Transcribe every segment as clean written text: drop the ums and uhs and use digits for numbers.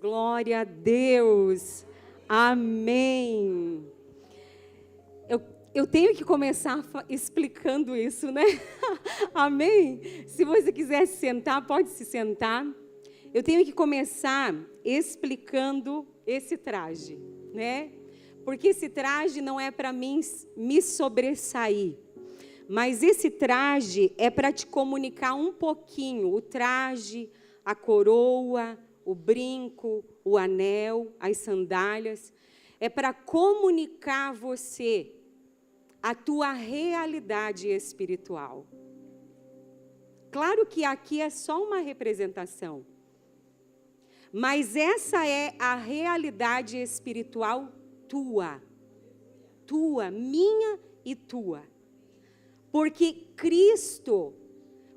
Glória a Deus. Amém. Eu tenho que começar explicando isso, né? Amém? Se você quiser se sentar, pode se sentar. Eu tenho que começar explicando esse traje, né? Porque esse traje não é para mim me sobressair. Mas esse traje é para te comunicar um pouquinho. O traje, a coroa, o brinco, o anel, as sandálias. É para comunicar a você a tua realidade espiritual. Claro que aqui é só uma representação. Mas essa é a realidade espiritual tua. Tua, minha e tua. Porque Cristo,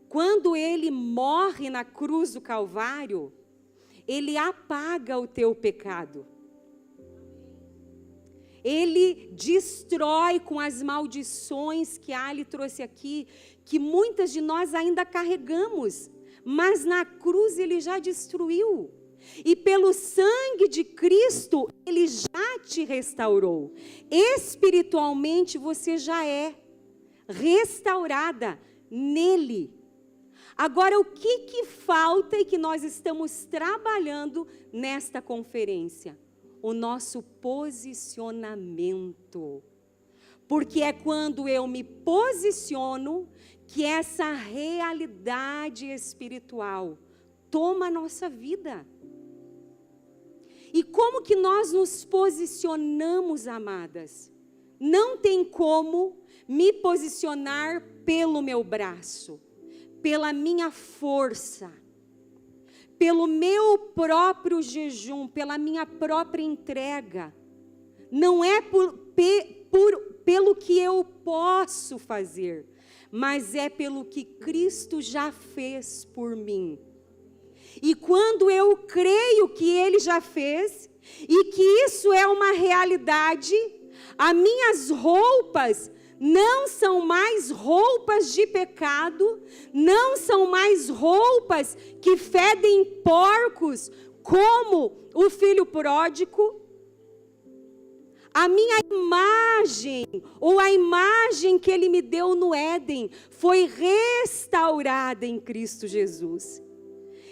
quando Ele morre na cruz do Calvário, Ele apaga o teu pecado. Ele destrói com as maldições que Ali trouxe aqui, que muitas de nós ainda carregamos, mas na cruz Ele já destruiu. E pelo sangue de Cristo, Ele já te restaurou. Espiritualmente você já é restaurada nele. Agora, o que falta e que nós estamos trabalhando nesta conferência? O nosso posicionamento. Porque é quando eu me posiciono que essa realidade espiritual toma a nossa vida. E como que nós nos posicionamos, amadas? Não tem como me posicionar pelo meu braço, pela minha força, pelo meu próprio jejum, pela minha própria entrega. Não é pelo que eu posso fazer, mas é pelo que Cristo já fez por mim. E quando eu creio que Ele já fez, e que isso é uma realidade, as minhas roupas não são mais roupas de pecado, não são mais roupas que fedem porcos, como o filho pródigo. A minha imagem, ou a imagem que Ele me deu no Éden, foi restaurada em Cristo Jesus.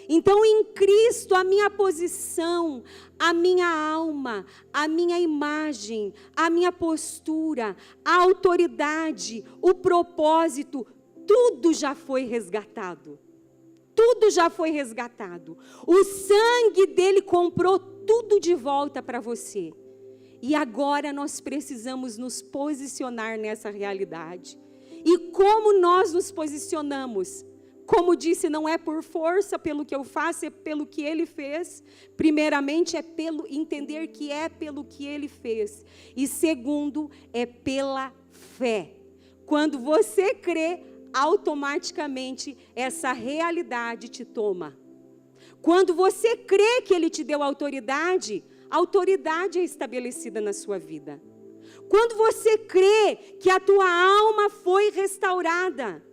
Então, em Cristo, a minha posição, a minha alma, a minha imagem, a minha postura, a autoridade, o propósito, tudo já foi resgatado. Tudo já foi resgatado. O sangue dele comprou tudo de volta para você. E agora nós precisamos nos posicionar nessa realidade. E como nós nos posicionamos? Como disse, não é por força pelo que eu faço, é pelo que Ele fez. Primeiramente, é pelo entender que é pelo que Ele fez. E segundo, é pela fé. Quando você crê, automaticamente essa realidade te toma. Quando você crê que Ele te deu autoridade, a autoridade é estabelecida na sua vida. Quando você crê que a tua alma foi restaurada,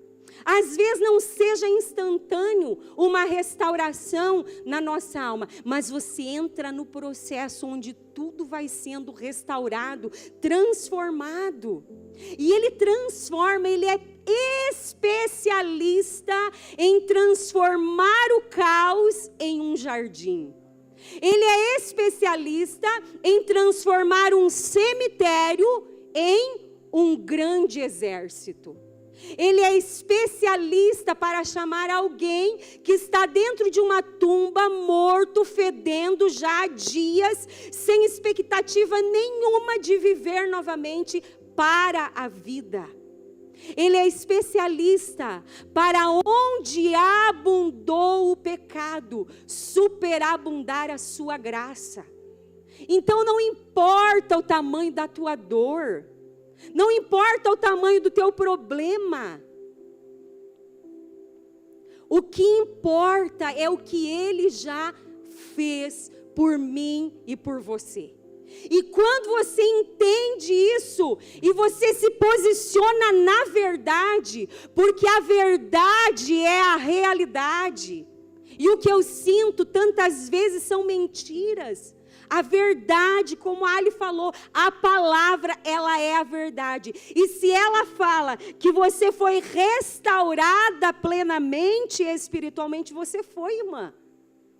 às vezes não seja instantâneo uma restauração na nossa alma, mas você entra no processo onde tudo vai sendo restaurado, transformado. E Ele transforma, Ele é especialista em transformar o caos em um jardim. Ele é especialista em transformar um cemitério em um grande exército. Ele é especialista para chamar alguém que está dentro de uma tumba, morto, fedendo já há dias, sem expectativa nenhuma de viver novamente para a vida. Ele é especialista para onde abundou o pecado, superabundar a sua graça. Então não importa o tamanho da tua dor, não importa o tamanho do teu problema. O que importa é o que Ele já fez por mim e por você. E quando você entende isso, e você se posiciona na verdade, porque a verdade é a realidade. E o que eu sinto tantas vezes são mentiras. A verdade, como a Ali falou, a palavra, ela é a verdade. E se ela fala que você foi restaurada plenamente espiritualmente, você foi, irmã.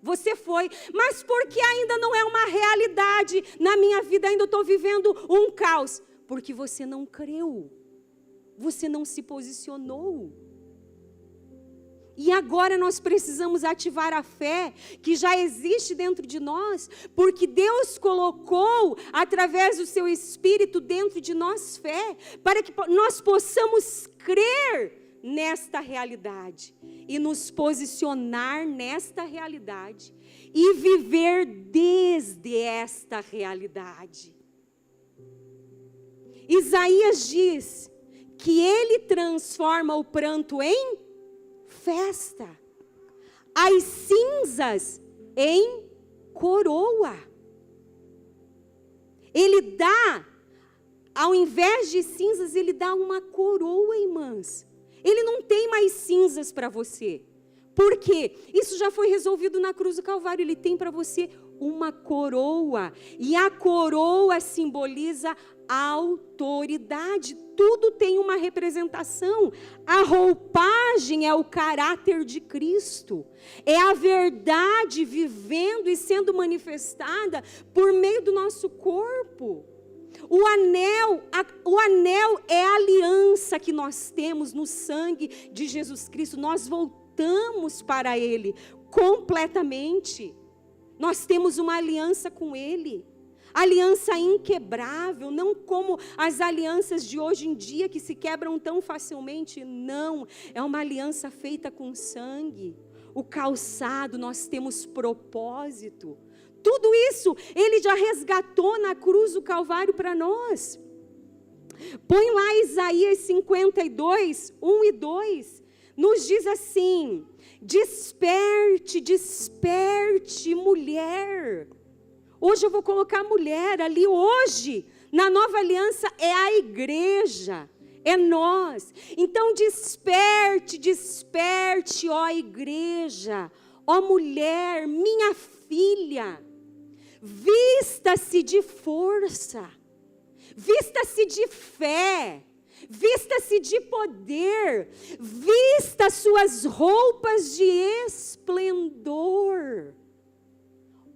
Você foi. Mas porque ainda não é uma realidade na minha vida, ainda estou vivendo um caos? Porque você não creu. Você não se posicionou. E agora nós precisamos ativar a fé que já existe dentro de nós, porque Deus colocou, através do seu Espírito, dentro de nós fé, para que nós possamos crer nesta realidade, e nos posicionar nesta realidade, e viver desde esta realidade. Isaías diz que Ele transforma o pranto em festa, as cinzas em coroa. Ele dá, ao invés de cinzas, Ele dá uma coroa, irmãs. Ele não tem mais cinzas para você. Por quê? Isso já foi resolvido na cruz do Calvário. Ele tem para você uma coroa. E a coroa simboliza a autoridade. Tudo tem uma representação. A roupagem é o caráter de Cristo. É a verdade vivendo e sendo manifestada por meio do nosso corpo. O anel é a aliança que nós temos no sangue de Jesus Cristo. Nós voltamos para Ele completamente. Nós temos uma aliança com Ele. Aliança inquebrável, não como as alianças de hoje em dia que se quebram tão facilmente. Não, é uma aliança feita com sangue. O calçado, nós temos propósito. Tudo isso Ele já resgatou na cruz do Calvário para nós. Põe lá Isaías 52, 1 e 2. Nos diz assim: desperte, desperte, mulher. Hoje eu vou colocar mulher ali. Hoje, na nova aliança, é a igreja. É nós. Então desperte, desperte, ó igreja. Ó mulher, minha filha. Vista-se de força, vista-se de fé, vista-se de poder, vista suas roupas de esplendor.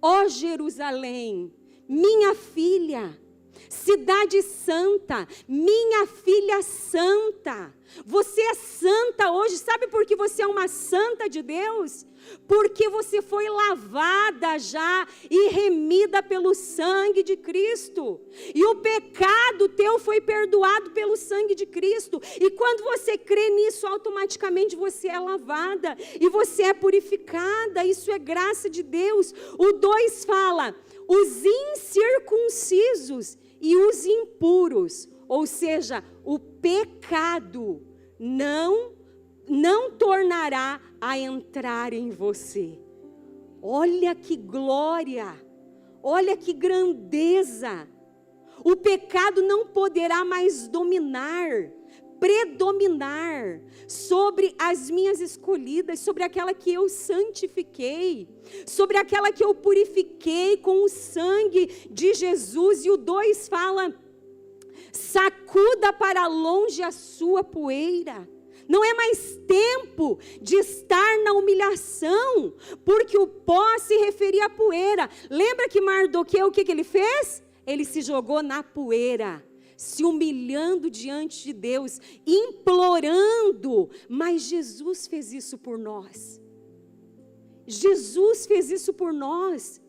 Ó Jerusalém, minha filha, cidade santa, minha filha santa. Você é santa hoje, sabe por que você é uma santa de Deus? Porque você foi lavada já e remida pelo sangue de Cristo. E o pecado teu foi perdoado pelo sangue de Cristo. E quando você crê nisso, automaticamente você é lavada e você é purificada. Isso é graça de Deus. O 2 fala: os incircuncisos e os impuros, ou seja, o pecado não tornará a entrar em você. Olha que glória, olha que grandeza. O pecado não poderá mais predominar sobre as minhas escolhidas, sobre aquela que eu santifiquei, sobre aquela que eu purifiquei com o sangue de Jesus. E o 2 fala: sacuda para longe a sua poeira. Não é mais tempo de estar na humilhação, porque o pó se referia à poeira. Lembra que Mardoqueu, o que ele fez? Ele se jogou na poeira, se humilhando diante de Deus, implorando. Mas Jesus fez isso por nós. Jesus fez isso por nós.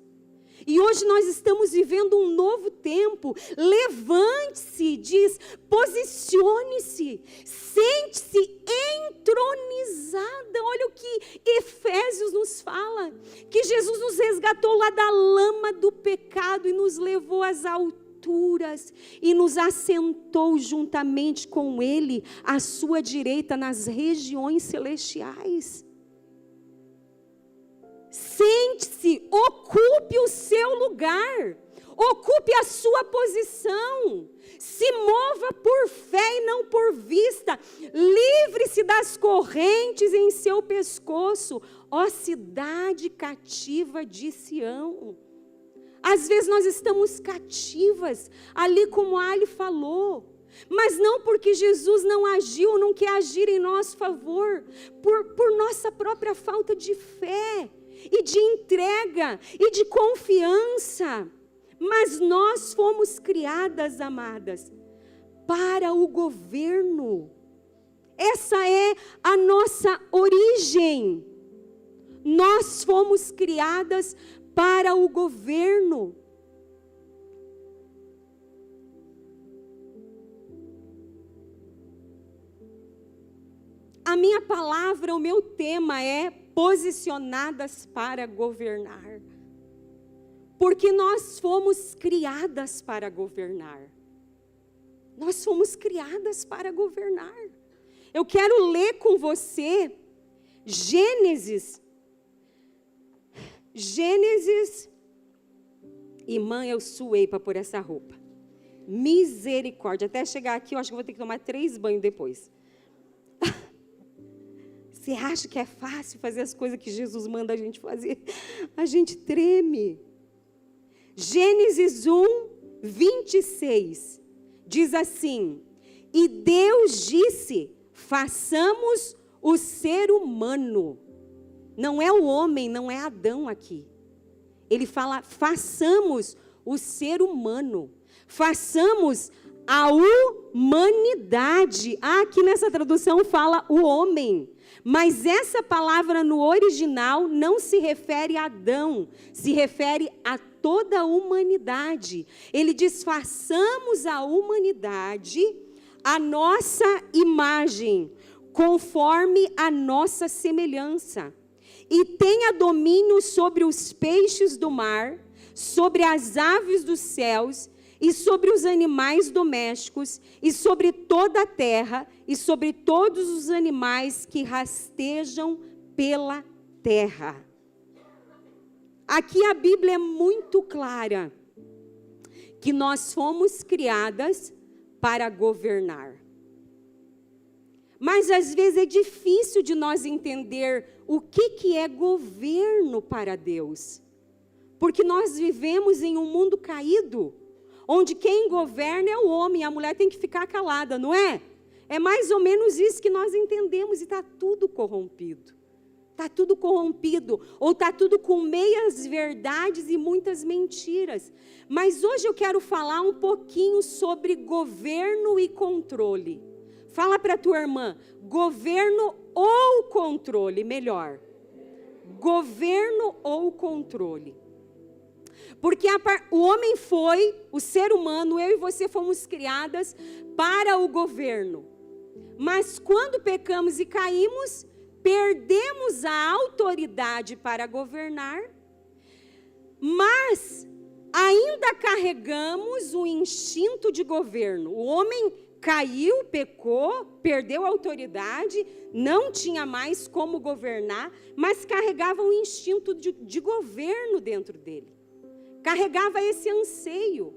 E hoje nós estamos vivendo um novo tempo. Levante-se, diz, posicione-se, sente-se entronizada. Olha o que Efésios nos fala, que Jesus nos resgatou lá da lama do pecado e nos levou às alturas e nos assentou juntamente com Ele à sua direita nas regiões celestiais. Sente-se, ocupe o seu lugar, ocupe a sua posição, se mova por fé e não por vista. Livre-se das correntes em seu pescoço, ó cidade cativa de Sião. Às vezes nós estamos cativas, ali como a Ali falou, mas não porque Jesus não agiu, não quer agir em nosso favor, por nossa própria falta de fé, e de entrega, e de confiança. Mas nós fomos criadas, amadas, para o governo. Essa é a nossa origem. Nós fomos criadas para o governo. A minha palavra, o meu tema é posicionadas para governar. Porque nós fomos criadas para governar. Nós fomos criadas para governar. Eu quero ler com você Gênesis. Irmã, eu suei para pôr essa roupa. Misericórdia. Até chegar aqui, eu acho que vou ter que tomar 3 banhos depois. Você acha que é fácil fazer as coisas que Jesus manda a gente fazer? A gente treme. Gênesis 1:26 diz assim: e Deus disse, façamos o ser humano. Não é o homem, não é Adão aqui. Ele fala, façamos o ser humano. Façamos a humanidade. Aqui nessa tradução fala o homem. Mas essa palavra no original não se refere a Adão, se refere a toda a humanidade. Ele diz, façamos a humanidade a nossa imagem, conforme a nossa semelhança. E tenha domínio sobre os peixes do mar, sobre as aves dos céus, e sobre os animais domésticos, e sobre toda a terra, e sobre todos os animais que rastejam pela terra. Aqui a Bíblia é muito clara, que nós fomos criadas para governar. Mas às vezes é difícil de nós entender o que é governo para Deus. Porque nós vivemos em um mundo caído, onde quem governa é o homem, a mulher tem que ficar calada, não é? É mais ou menos isso que nós entendemos, e está tudo corrompido. Está tudo corrompido, ou está tudo com meias verdades e muitas mentiras. Mas hoje eu quero falar um pouquinho sobre governo e controle. Fala para a tua irmã, governo ou controle, melhor. Governo ou controle. Porque o homem foi, o ser humano, eu e você fomos criadas para o governo. Mas quando pecamos e caímos, perdemos a autoridade para governar, mas ainda carregamos o instinto de governo. O homem caiu, pecou, perdeu a autoridade, não tinha mais como governar, mas carregava um instinto de governo dentro dele. Carregava esse anseio.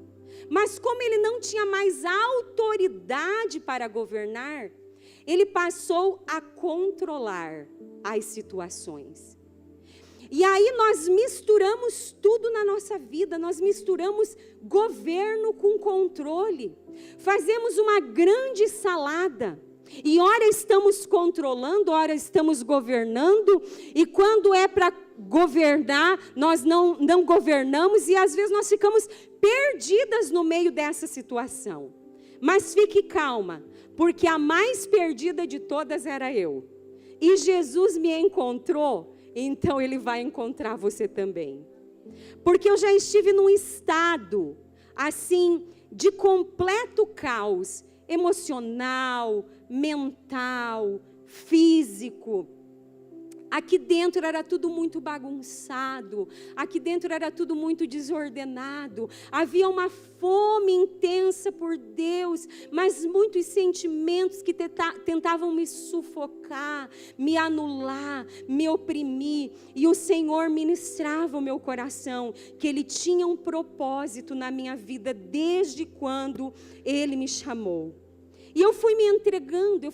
Mas como ele não tinha mais autoridade para governar, ele passou a controlar as situações. E aí nós misturamos tudo na nossa vida, nós misturamos governo com controle. Fazemos uma grande salada. E ora estamos controlando, ora estamos governando, e quando é para governar, nós não governamos, e às vezes nós ficamos perdidas no meio dessa situação. Mas fique calma, porque a mais perdida de todas era eu. E Jesus me encontrou, então Ele vai encontrar você também. Porque eu já estive num estado, assim, de completo caos, emocional, mental, físico. Aqui dentro era tudo muito bagunçado, aqui dentro era tudo muito desordenado, havia uma fome intensa por Deus, mas muitos sentimentos que tentavam me sufocar, me anular, me oprimir, e o Senhor ministrava o meu coração, que Ele tinha um propósito na minha vida desde quando Ele me chamou. E eu fui me entregando.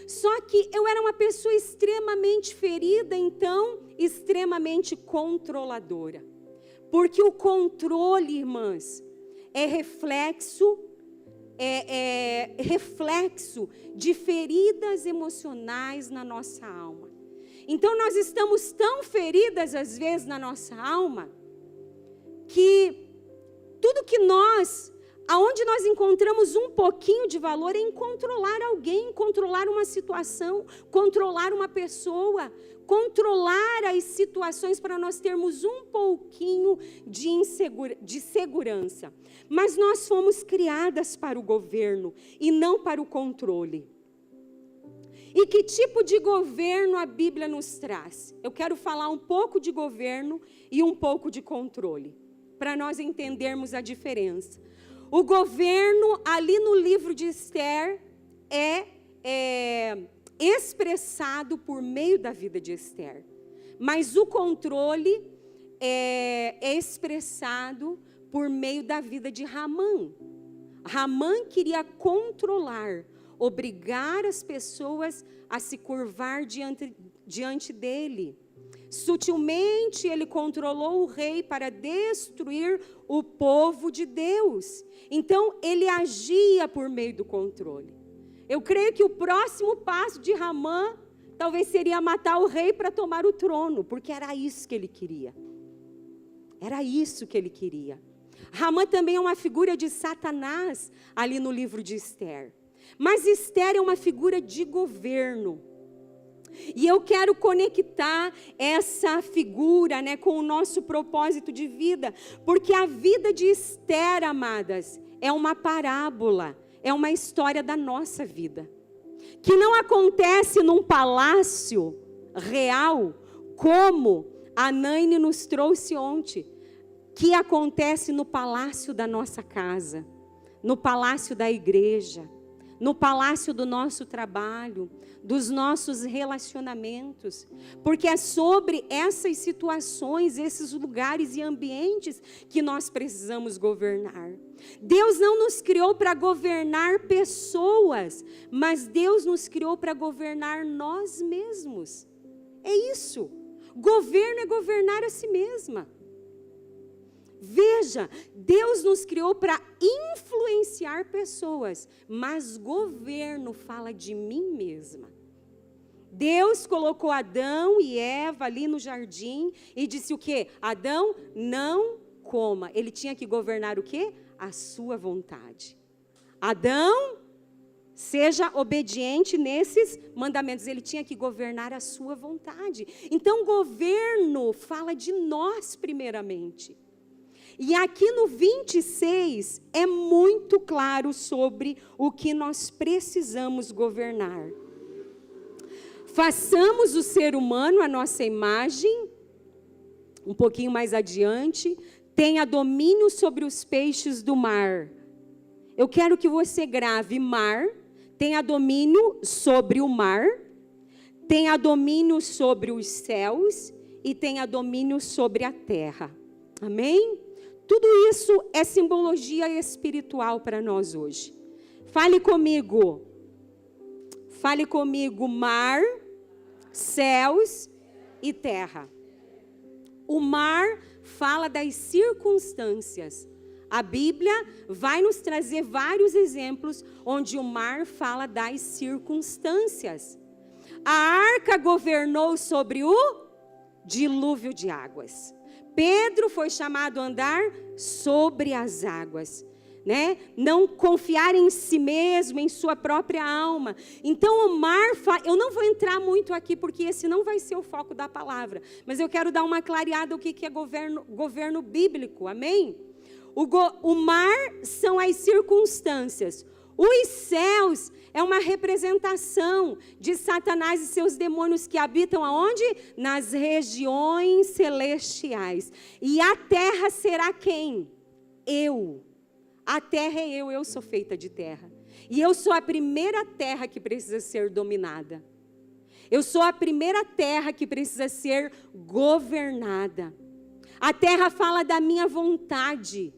Só que eu era uma pessoa extremamente ferida, então, extremamente controladora. Porque o controle, irmãs, é reflexo de feridas emocionais na nossa alma. Então, nós estamos tão feridas, às vezes, na nossa alma, que tudo que aonde nós encontramos um pouquinho de valor é em controlar alguém, controlar uma situação, controlar uma pessoa, controlar as situações para nós termos um pouquinho de segurança. Mas nós fomos criadas para o governo e não para o controle. E que tipo de governo a Bíblia nos traz? Eu quero falar um pouco de governo e um pouco de controle, para nós entendermos a diferença. O governo, ali no livro de Esther, é expressado por meio da vida de Esther. Mas o controle é expressado por meio da vida de Ramã. Ramã queria controlar, obrigar as pessoas a se curvar diante dele. Sutilmente ele controlou o rei para destruir o povo de Deus. Então ele agia por meio do controle. Eu creio que o próximo passo de Ramã talvez seria matar o rei para tomar o trono, porque era isso que ele queria. Era isso que ele queria. Ramã também é uma figura de Satanás ali no livro de Esther. Mas Esther é uma figura de governo. E eu quero conectar essa figura, com o nosso propósito de vida, porque a vida de Esther, amadas, é uma parábola, é uma história da nossa vida, que não acontece num palácio real, como a Naine nos trouxe ontem, que acontece no palácio da nossa casa, no palácio da igreja, no palácio do nosso trabalho, dos nossos relacionamentos, porque é sobre essas situações, esses lugares e ambientes que nós precisamos governar. Deus não nos criou para governar pessoas, mas Deus nos criou para governar nós mesmos. É isso. Governo é governar a si mesma. Veja, Deus nos criou para influenciar pessoas, mas governo fala de mim mesma. Deus colocou Adão e Eva ali no jardim e disse o quê? Adão, não coma. Ele tinha que governar o quê? A sua vontade. Adão, seja obediente nesses mandamentos. Ele tinha que governar a sua vontade. Então, governo fala de nós primeiramente. E aqui no 26 é muito claro sobre o que nós precisamos governar. Façamos o ser humano a nossa imagem, um pouquinho mais adiante, tenha domínio sobre os peixes do mar. Eu quero que você grave mar, tenha domínio sobre o mar, tenha domínio sobre os céus e tenha domínio sobre a terra. Amém? Tudo isso é simbologia espiritual para nós hoje. Fale comigo, mar, céus e terra. O mar fala das circunstâncias. A Bíblia vai nos trazer vários exemplos onde o mar fala das circunstâncias. A arca governou sobre o dilúvio de águas. Pedro foi chamado a andar sobre as águas, Não confiar em si mesmo, em sua própria alma. Então o mar, eu não vou entrar muito aqui, porque esse não vai ser o foco da palavra, mas eu quero dar uma clareada o que é governo bíblico, amém? O mar são as circunstâncias. Os céus é uma representação de Satanás e seus demônios que habitam aonde? Nas regiões celestiais. E a terra será quem? Eu. A terra é eu sou feita de terra. E eu sou a primeira terra que precisa ser dominada. Eu sou a primeira terra que precisa ser governada. A terra fala da minha vontade,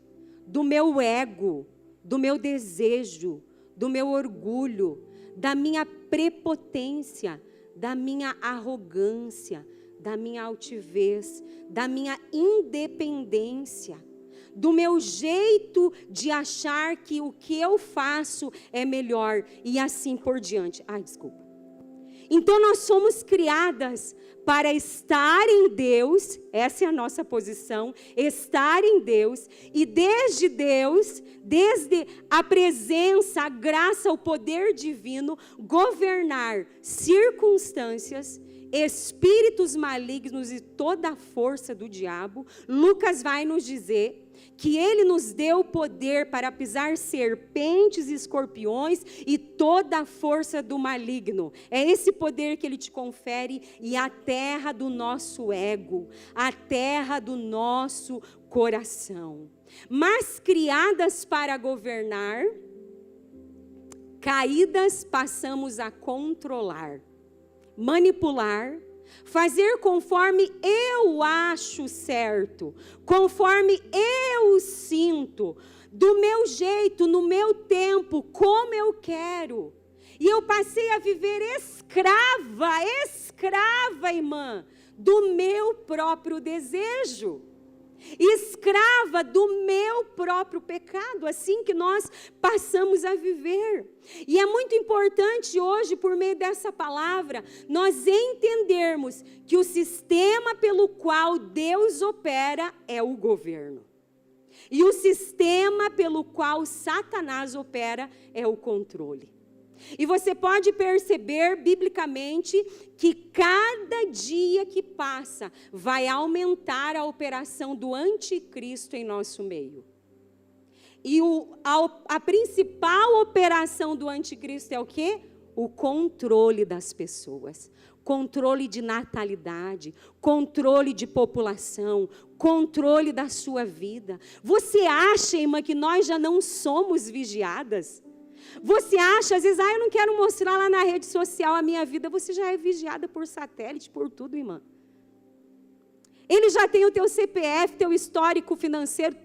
do meu ego, do meu desejo, do meu orgulho, da minha prepotência, da minha arrogância, da minha altivez, da minha independência, do meu jeito de achar que o que eu faço é melhor e assim por diante. Desculpa. Então nós somos criadas para estar em Deus, essa é a nossa posição, estar em Deus, e desde Deus, desde a presença, a graça, o poder divino, governar circunstâncias, espíritos malignos e toda a força do diabo. Lucas vai nos dizer que ele nos deu poder para pisar serpentes e escorpiões e toda a força do maligno. É esse poder que ele te confere, e a terra do nosso ego, a terra do nosso coração. Mas criadas para governar, caídas passamos a controlar, manipular, fazer conforme eu acho certo, conforme eu sinto, do meu jeito, no meu tempo, como eu quero. E eu passei a viver escrava, irmã, do meu próprio desejo. Escrava do meu próprio pecado, assim que nós passamos a viver. E é muito importante hoje, por meio dessa palavra, nós entendermos que o sistema pelo qual Deus opera é o governo. E o sistema pelo qual Satanás opera é o controle. E você pode perceber biblicamente que cada dia que passa vai aumentar a operação do anticristo em nosso meio. E a principal operação do anticristo é o quê? O controle das pessoas. Controle de natalidade, controle de população, controle da sua vida. Você acha, irmã, que nós já não somos vigiadas? Você acha, às vezes, eu não quero mostrar lá na rede social a minha vida. Você já é vigiada por satélite, por tudo, irmã. Ele já tem o teu CPF, teu histórico financeiro,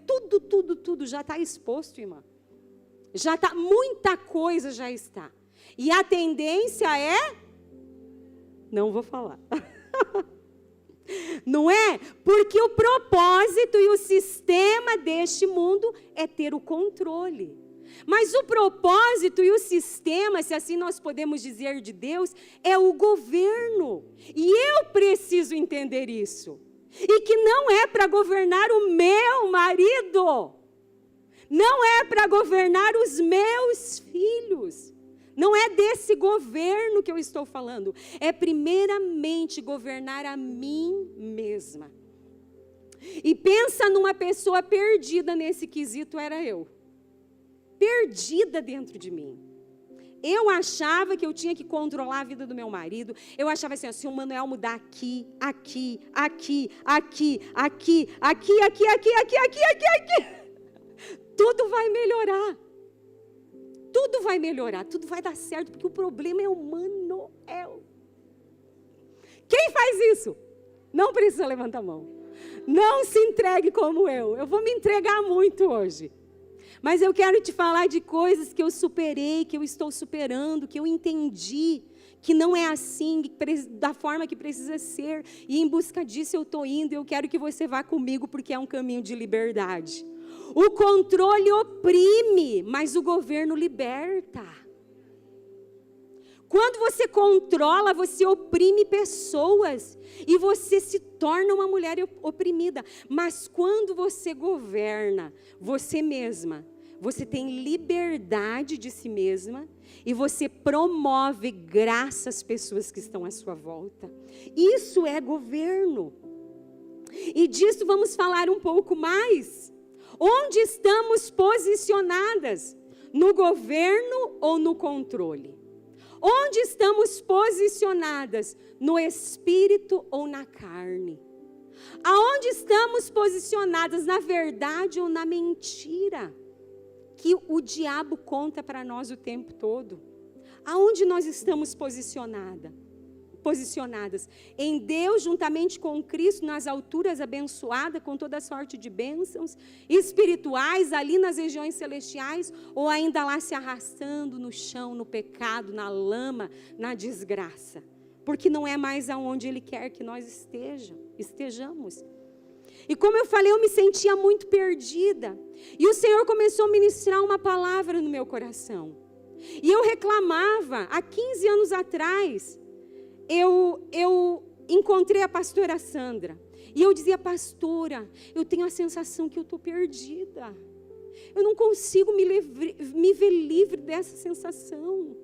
tudo já está exposto, irmã. Já está, muita coisa já está. E a tendência é... Não vou falar. Não é? Porque o propósito e o sistema deste mundo é ter o controle. Mas o propósito e o sistema, se assim nós podemos dizer, de Deus, é o governo. E eu preciso entender isso. E que não é para governar o meu marido. Não é para governar os meus filhos. Não é desse governo que eu estou falando. É primeiramente governar a mim mesma. E pensa numa pessoa perdida nesse quesito, era eu. Perdida dentro de mim. Eu achava que eu tinha que controlar a vida do meu marido. Eu achava assim, se o Manuel mudar aqui, tudo vai melhorar. Tudo vai melhorar, tudo vai dar certo, porque o problema é o Manuel. Quem faz isso? Não precisa levantar a mão. Não se entregue como eu. Eu vou me entregar muito hoje. Mas eu quero te falar de coisas que eu superei, que eu estou superando, que eu entendi, que não é assim, da forma que precisa ser. E em busca disso eu estou indo, eu quero que você vá comigo, porque é um caminho de liberdade. O controle oprime, mas o governo liberta. Quando você controla, você oprime pessoas e você se torna uma mulher oprimida. Mas quando você governa você mesma, você tem liberdade de si mesma e você promove graça às pessoas que estão à sua volta. Isso é governo. E disso vamos falar um pouco mais. Onde estamos posicionadas? No governo ou no controle? Onde estamos posicionadas? No espírito ou na carne? Aonde estamos posicionadas? Na verdade ou na mentira? Que o diabo conta para nós o tempo todo. Aonde nós estamos posicionadas? posicionadas em Deus, juntamente com Cristo, nas alturas, abençoada com toda sorte de bênçãos espirituais, ali nas regiões celestiais, ou ainda lá se arrastando no chão, no pecado, na lama, na desgraça, porque não é mais aonde Ele quer que nós estejamos. E como eu falei, eu me sentia muito perdida, e o Senhor começou a ministrar uma palavra no meu coração, e eu reclamava. Há 15 anos atrás, eu encontrei a pastora Sandra, e eu dizia: pastora, eu tenho a sensação que eu estou perdida, eu não consigo me ver livre dessa sensação.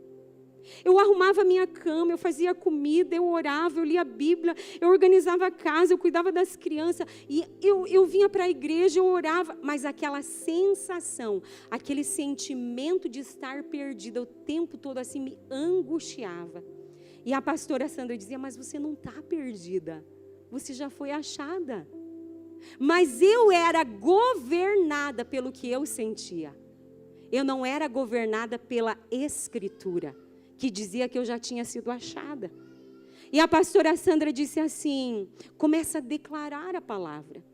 Eu arrumava a minha cama, eu fazia comida, eu orava, eu lia a Bíblia, eu organizava a casa, eu cuidava das crianças, e eu vinha para a igreja, eu orava, mas aquela sensação, aquele sentimento de estar perdida o tempo todo assim me angustiava. E a pastora Sandra dizia: mas você não está perdida, você já foi achada. Mas eu era governada pelo que eu sentia, eu não era governada pela Escritura, que dizia que eu já tinha sido achada. E a pastora Sandra disse assim: começa a declarar a palavra,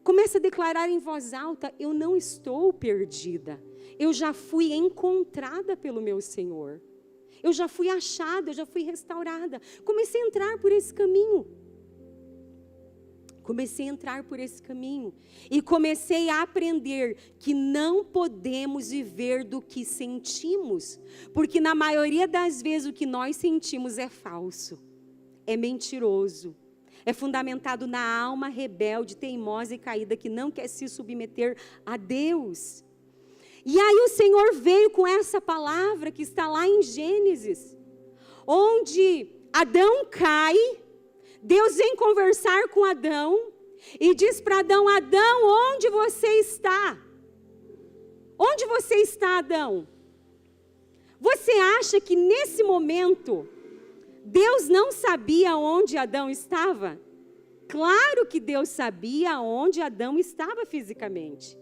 começa a declarar em voz alta: eu não estou perdida, eu já fui encontrada pelo meu Senhor, eu já fui achada, eu já fui restaurada. Comecei a entrar por esse caminho. E comecei a aprender que não podemos viver do que sentimos, porque na maioria das vezes o que nós sentimos é falso, é mentiroso, é fundamentado na alma rebelde, teimosa e caída, que não quer se submeter a Deus. E aí o Senhor veio com essa palavra que está lá em Gênesis, onde Adão cai. Deus vem conversar com Adão e diz para Adão: Adão, onde você está? Onde você está, Adão? Você acha que nesse momento Deus não sabia onde Adão estava? Claro que Deus sabia onde Adão estava fisicamente.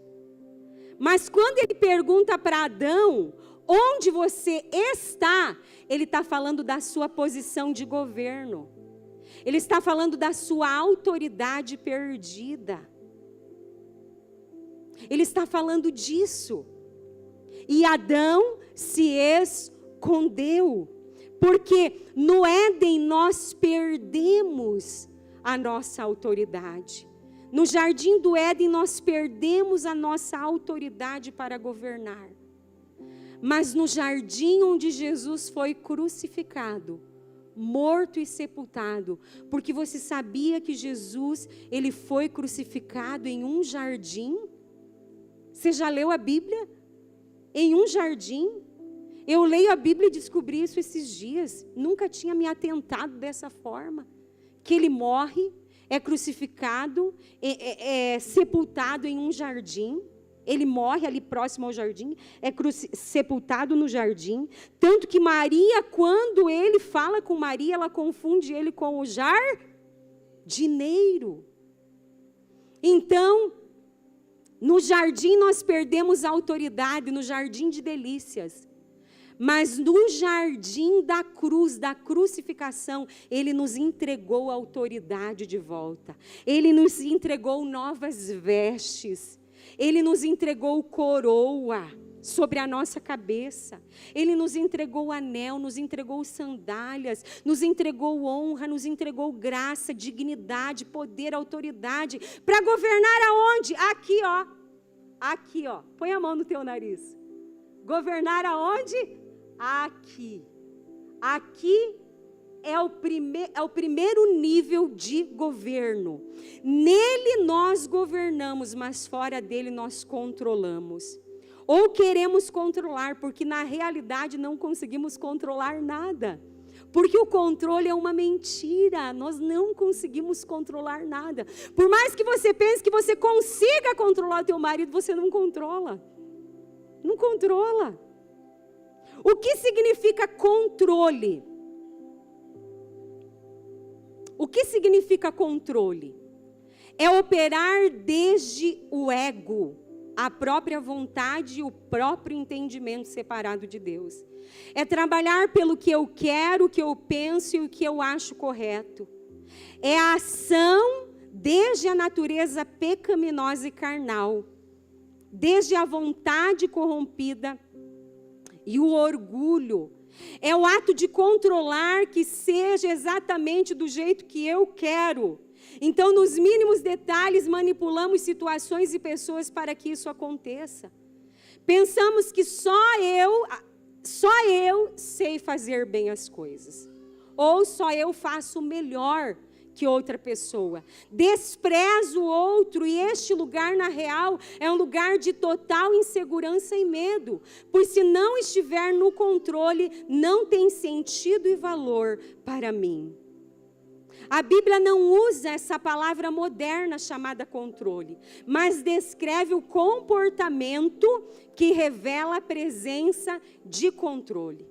Mas quando Ele pergunta para Adão: onde você está? Ele está falando da sua posição de governo. Ele está falando da sua autoridade perdida. Ele está falando disso. E Adão se escondeu, porque no Éden nós perdemos a nossa autoridade. No jardim do Éden nós perdemos a nossa autoridade para governar. Mas no jardim onde Jesus foi crucificado, morto e sepultado, porque você sabia que Jesus, Ele foi crucificado em um jardim? Você já leu a Bíblia? Em um jardim? Eu leio a Bíblia e descobri isso esses dias, nunca tinha me atentado dessa forma, que Ele morre, é crucificado, é sepultado em um jardim. Ele morre ali próximo ao jardim, é sepultado no jardim. Tanto que Maria, quando ele fala com Maria, ela confunde ele com o jardineiro. Então, no jardim nós perdemos a autoridade, no jardim de delícias. Mas no jardim da cruz, da crucificação, Ele nos entregou a autoridade de volta. Ele nos entregou novas vestes. Ele nos entregou coroa sobre a nossa cabeça. Ele nos entregou anel, nos entregou sandálias, nos entregou honra, nos entregou graça, dignidade, poder, autoridade, para governar aonde? Aqui, ó. Aqui, ó. Põe a mão no teu nariz. Governar aonde? Aqui. Aqui é o primeiro nível de governo. Nele nós governamos, mas fora dele nós controlamos. Ou queremos controlar, porque na realidade não conseguimos controlar nada. Porque o controle é uma mentira, nós não conseguimos controlar nada. Por mais que você pense que você consiga controlar o teu marido, você não controla. Não controla. O que significa controle? O que significa controle? É operar desde o ego. a própria vontade e o próprio entendimento separado de Deus. É trabalhar pelo que eu quero, o que eu penso e o que eu acho correto. É a ação desde a natureza pecaminosa e carnal, desde a vontade corrompida e o orgulho. É o ato de controlar que seja exatamente do jeito que eu quero. Então, nos mínimos detalhes, manipulamos situações e pessoas para que isso aconteça. Pensamos que só eu sei fazer bem as coisas. Ou só eu faço melhor que outra pessoa. Desprezo o outro, e este lugar, na real, é um lugar de total insegurança e medo. Pois se não estiver no controle, não tem sentido e valor para mim. A Bíblia não usa essa palavra moderna chamada controle, mas descreve o comportamento que revela a presença de controle.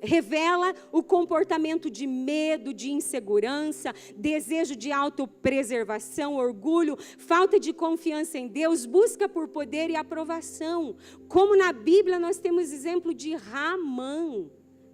Revela o comportamento de medo, de insegurança, desejo de autopreservação, orgulho, falta de confiança em Deus, busca por poder e aprovação. Como na Bíblia nós temos exemplo de Ramã,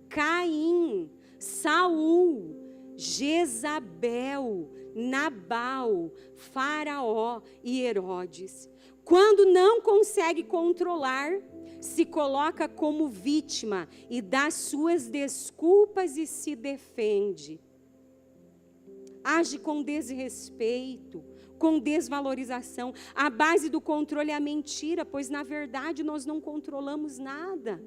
Caim, Saul, Jezabel, Nabal, Faraó e Herodes. Quando não consegue controlar, se coloca como vítima e dá suas desculpas e se defende. Age com desrespeito, com desvalorização. A base do controle é a mentira, pois na verdade nós não controlamos nada.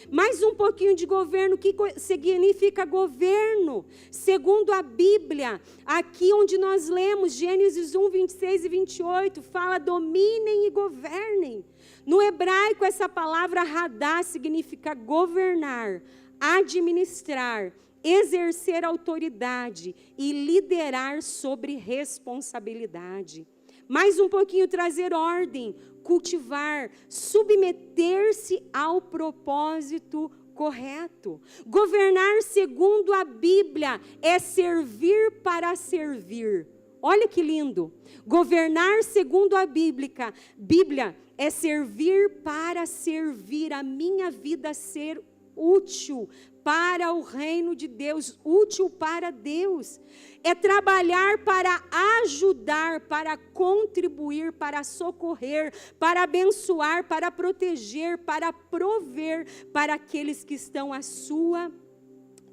Mais um pouquinho de governo. O que significa governo? Segundo a Bíblia, aqui onde nós lemos, Gênesis 1, 26 e 28, fala: dominem e governem. No hebraico, essa palavra radá significa governar, administrar, exercer autoridade e liderar sobre responsabilidade. Mais um pouquinho, trazer ordem, cultivar, submeter-se ao propósito correto. Governar segundo a Bíblia é servir para servir. Olha que lindo. Governar segundo a Bíblia é servir para servir, a minha vida ser útil para o reino de Deus, útil para Deus. É trabalhar para ajudar, para contribuir, para socorrer, para abençoar, para proteger, para prover para aqueles que estão à sua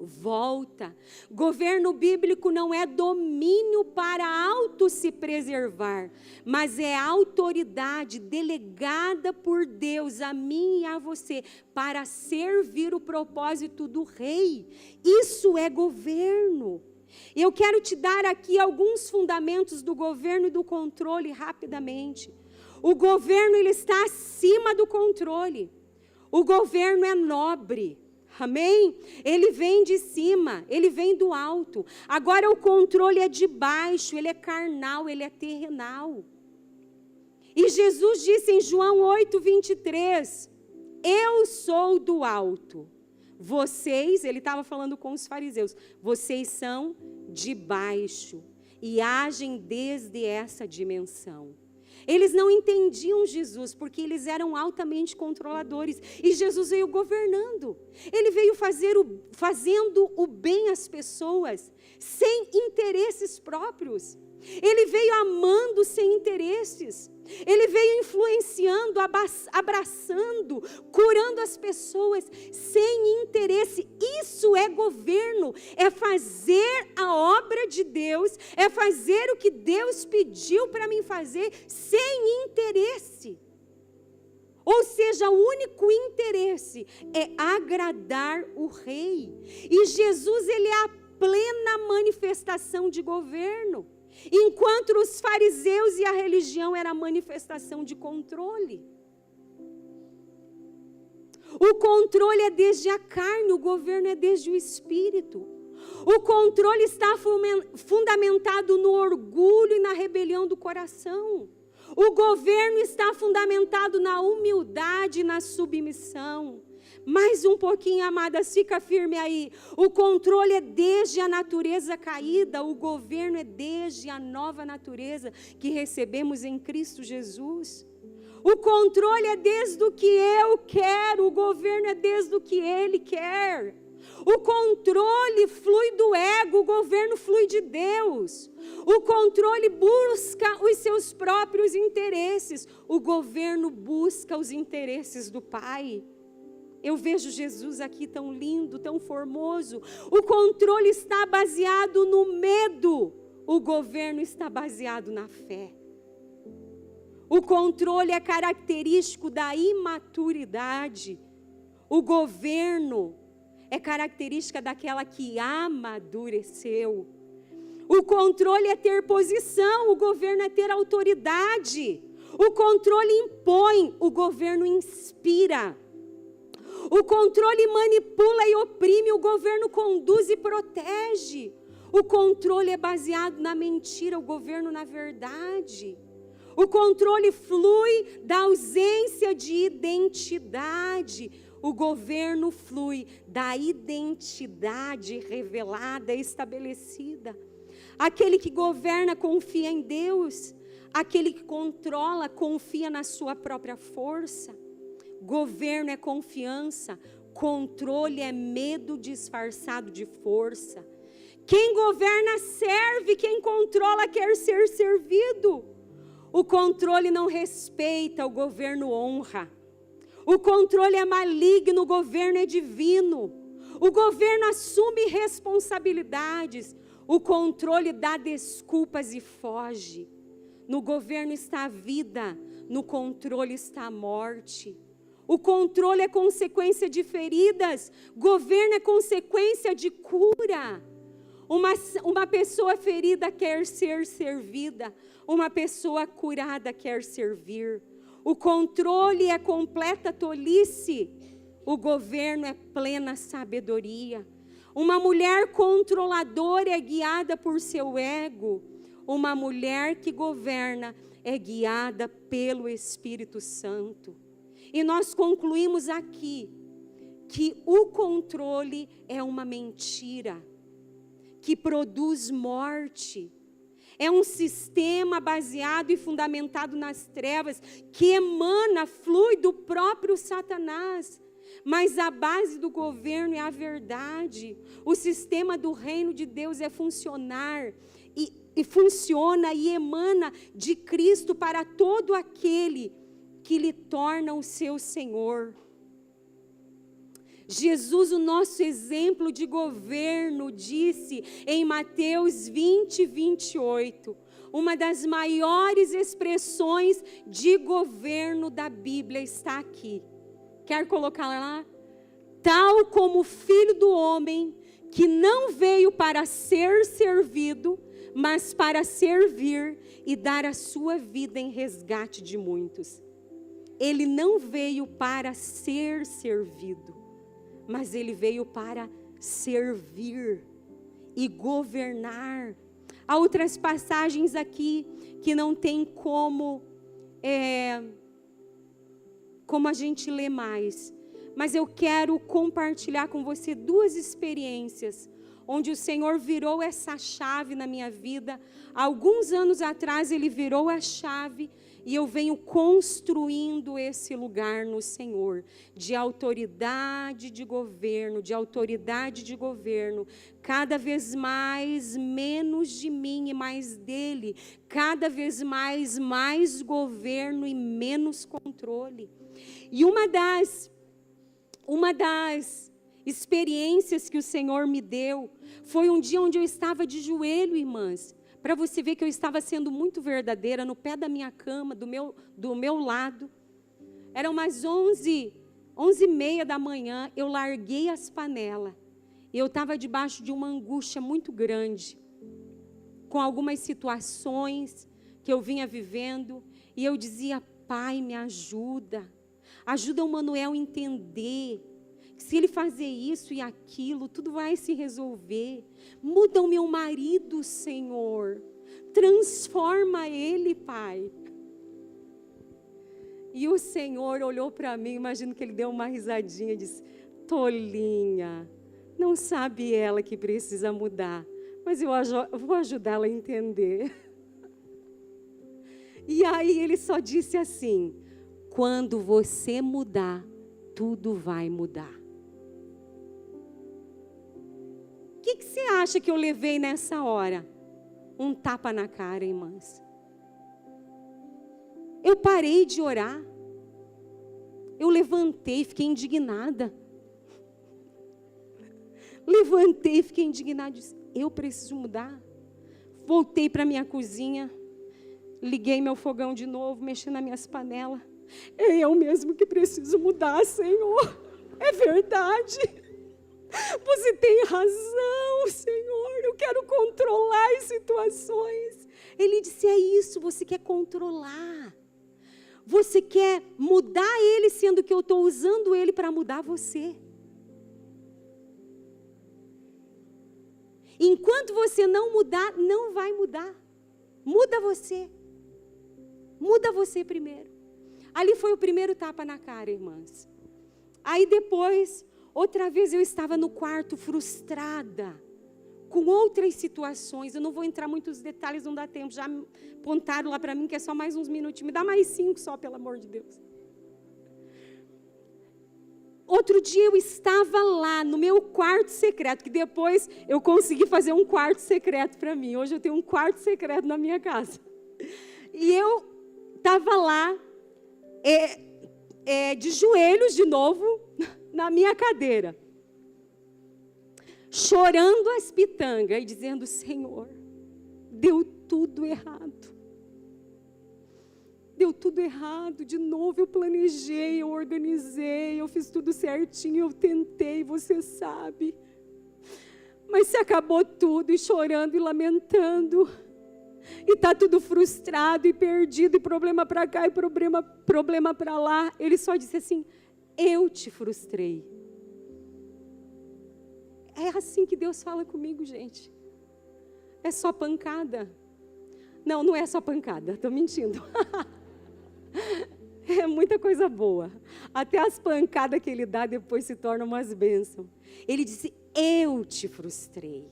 volta. Governo bíblico não é domínio para auto se preservar, mas é autoridade delegada por Deus a mim e a você para servir o propósito do rei. Isso é governo. Eu quero te dar aqui alguns fundamentos do governo e do controle rapidamente. O governo, ele está acima do controle. O governo é nobre. Amém? Ele vem de cima, ele vem do alto. Agora o controle é de baixo, ele é carnal, ele é terrenal. E Jesus disse em João 8:23, eu sou do alto. Vocês, ele estava falando com os fariseus, vocês são de baixo e agem desde essa dimensão. Eles não entendiam Jesus, porque eles eram altamente controladores. E Jesus veio governando. Ele veio fazendo o bem às pessoas, sem interesses próprios. Ele veio amando sem interesses. Ele veio influenciando, abraçando, curando as pessoas sem interesse. Isso é governo, é fazer a obra de Deus, é fazer o que Deus pediu para mim fazer sem interesse. Ou seja, o único interesse é agradar o rei. E Jesus, ele é a plena manifestação de governo. Enquanto os fariseus e a religião era a manifestação de controle. O controle é desde a carne, o governo é desde o espírito. O controle está fundamentado no orgulho e na rebelião do coração. O governo está fundamentado na humildade e na submissão. Mais um pouquinho, amadas, fica firme aí. O controle é desde a natureza caída, o governo é desde a nova natureza que recebemos em Cristo Jesus. O controle é desde o que eu quero, o governo é desde o que Ele quer. O controle flui do ego, o governo flui de Deus. O controle busca os seus próprios interesses, o governo busca os interesses do Pai. Eu vejo Jesus aqui tão lindo, tão formoso. O controle está baseado no medo, o governo está baseado na fé. O controle é característico da imaturidade. O governo é característica daquela que amadureceu. O controle é ter posição, o governo é ter autoridade. O controle impõe, o governo inspira. O controle manipula e oprime, o governo conduz e protege. O controle é baseado na mentira, o governo na verdade. O controle flui da ausência de identidade. O governo flui da identidade revelada, estabelecida. Aquele que governa confia em Deus. Aquele que controla confia na sua própria força. Governo é confiança, controle é medo disfarçado de força. Quem governa serve, quem controla quer ser servido. O controle não respeita, o governo honra. O controle é maligno, o governo é divino. O governo assume responsabilidades, o controle dá desculpas e foge. No governo está a vida, no controle está a morte. O controle é consequência de feridas, governo é consequência de cura. Uma pessoa ferida quer ser servida, uma pessoa curada quer servir. O controle é completa tolice, o governo é plena sabedoria. Uma mulher controladora é guiada por seu ego, uma mulher que governa é guiada pelo Espírito Santo. E nós concluímos aqui que o controle é uma mentira que produz morte. É um sistema baseado e fundamentado nas trevas que emana, flui do próprio Satanás. Mas a base do governo é a verdade. O sistema do reino de Deus é funcionar e funciona e emana de Cristo para todo aquele que lhe torna o seu Senhor. Jesus, o nosso exemplo de governo, disse em Mateus 20, 28, uma das maiores expressões de governo da Bíblia está aqui. Quer colocar lá? Tal como o Filho do Homem, que não veio para ser servido, mas para servir e dar a sua vida em resgate de muitos. Ele não veio para ser servido, mas ele veio para servir e governar. Há outras passagens aqui que não tem como a gente ler mais. Mas eu quero compartilhar com você duas experiências onde o Senhor virou essa chave na minha vida. Há alguns anos atrás Ele virou a chave e eu venho construindo esse lugar no Senhor, de autoridade de governo, cada vez mais, menos de mim e mais dele, cada vez mais governo e menos controle. E uma das experiências que o Senhor me deu foi um dia onde eu estava de joelho, irmãs, para você ver que eu estava sendo muito verdadeira, no pé da minha cama, do meu lado. Eram umas 11h30 da manhã, eu larguei as panelas. E eu estava debaixo de uma angústia muito grande, com algumas situações que eu vinha vivendo. E eu dizia: Pai, me ajuda. Ajuda o Manuel a entender que se ele fazer isso e aquilo, tudo vai se resolver. Muda o meu marido, Senhor. Transforma ele, Pai. E o Senhor olhou para mim, imagino que ele deu uma risadinha e disse: tolinha, não sabe ela que precisa mudar, mas eu vou ajudá-la a entender. E aí ele só disse assim: quando você mudar, tudo vai mudar. O que você acha que eu levei nessa hora? Um tapa na cara, irmãs. Eu parei de orar. Eu levantei, fiquei indignada. Levantei, fiquei indignada. Disse, eu preciso mudar. Voltei para minha cozinha. Liguei meu fogão de novo, mexi nas minhas panelas. É eu mesmo que preciso mudar, Senhor. É verdade. Você tem razão, Senhor. Eu quero controlar as situações. Ele disse, é isso, você quer controlar. Você quer mudar ele, sendo que eu estou usando ele para mudar você. Enquanto você não mudar, não vai mudar. Muda você. Muda você primeiro. Ali foi o primeiro tapa na cara, irmãs. Aí depois, outra vez eu estava no quarto frustrada, com outras situações. Eu não vou entrar muito nos detalhes, não dá tempo. Já apontaram lá para mim que é só mais uns minutinhos. Me dá mais 5 só, pelo amor de Deus. Outro dia eu estava lá no meu quarto secreto, que depois eu consegui fazer um quarto secreto para mim. Hoje eu tenho um quarto secreto na minha casa. E eu estava lá, de joelhos de novo, na minha cadeira, chorando as pitangas e dizendo, Senhor, deu tudo errado. Deu tudo errado, de novo eu planejei, eu organizei, eu fiz tudo certinho, eu tentei, você sabe. Mas se acabou tudo, e chorando e lamentando, e está tudo frustrado e perdido, e problema para cá e problema para lá. Ele só disse assim, eu te frustrei. É assim que Deus fala comigo, gente. É só pancada. Não, não é só pancada, estou mentindo. É muita coisa boa. Até as pancadas que ele dá depois se tornam umas bênçãos. Ele disse, eu te frustrei.